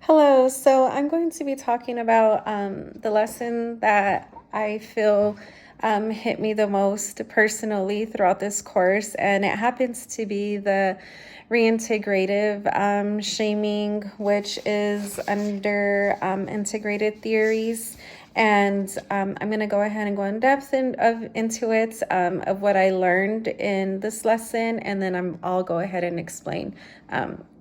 Hello. So I'm going to be talking about the lesson that I feel hit me the most personally throughout this course, and it happens to be the reintegrative shaming, which is under integrated theories. And I'm going to go ahead and go in depth into it of what I learned in this lesson, and then I'll go ahead and explain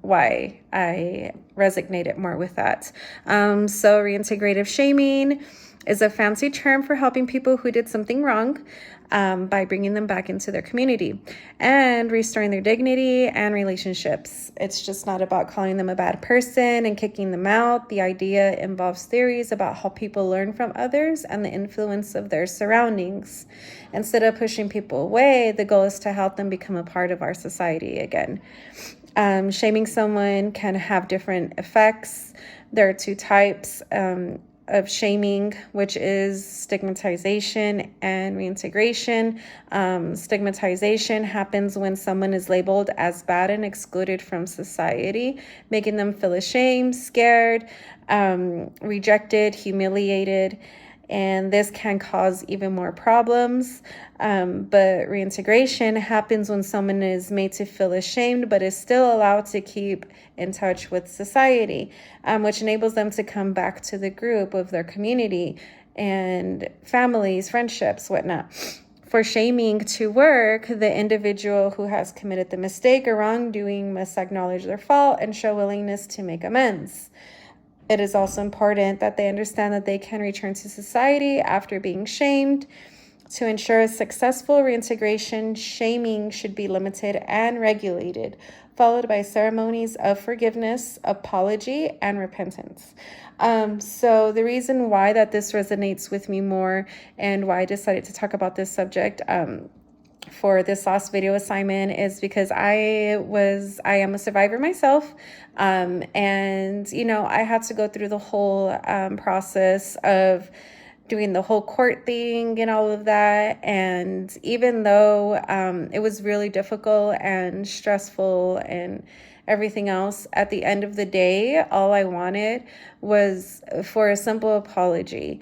why I resonated more with that. So reintegrative shaming is a fancy term for helping people who did something wrong by bringing them back into their community and restoring their dignity and relationships. It's just not about calling them a bad person and kicking them out. The idea involves theories about how people learn from others and the influence of their surroundings. Instead of pushing people away, the goal is to help them become a part of our society again. Shaming someone can have different effects. There are two types of shaming, which is stigmatization and reintegration. Stigmatization happens when someone is labeled as bad and excluded from society, making them feel ashamed, scared, rejected, humiliated. And this can cause even more problems. But reintegration happens when someone is made to feel ashamed, but is still allowed to keep in touch with society, which enables them to come back to the group of their community and families, friendships, whatnot. For shaming to work, the individual who has committed the mistake or wrongdoing must acknowledge their fault and show willingness to make amends. It is also important that they understand that they can return to society after being shamed. To ensure a successful reintegration, shaming should be limited and regulated, followed by ceremonies of forgiveness, apology, and repentance. So the reason why that this resonates with me more and why I decided to talk about this subject for this last video assignment is because I am a survivor myself. And, I had to go through the whole process of doing the whole court thing and all of that. And even though it was really difficult and stressful and everything else, at the end of the day, all I wanted was for a simple apology,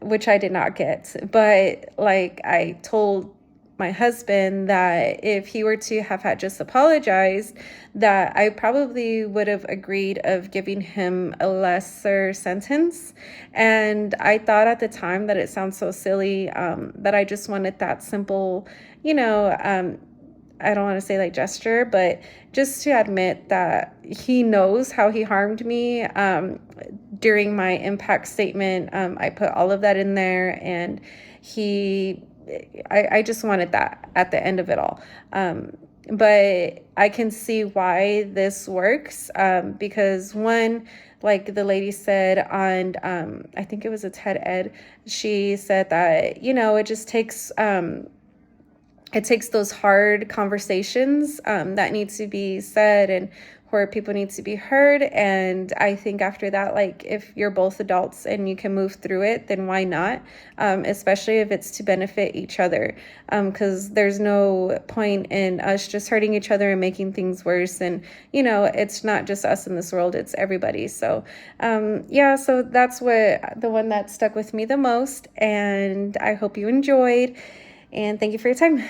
which I did not get. But I told my husband that if he were to have had just apologized, that I probably would have agreed of giving him a lesser sentence. And I thought at the time that it sounds so silly, that I just wanted that simple, I don't want to say gesture, but just to admit that he knows how he harmed me. During my impact statement, I put all of that in there, and I just wanted that at the end of it all. But I can see why this works, because one, like the lady said on, I think it was a TED Ed, she said that, it just takes, it takes those hard conversations that need to be said and where people need to be heard. And I think after that, if you're both adults and you can move through it, then why not? Especially if it's to benefit each other, because there's no point in us just hurting each other and making things worse. And, it's not just us in this world, it's everybody. So, so that's the one that stuck with me the most. And I hope you enjoyed. And thank you for your time.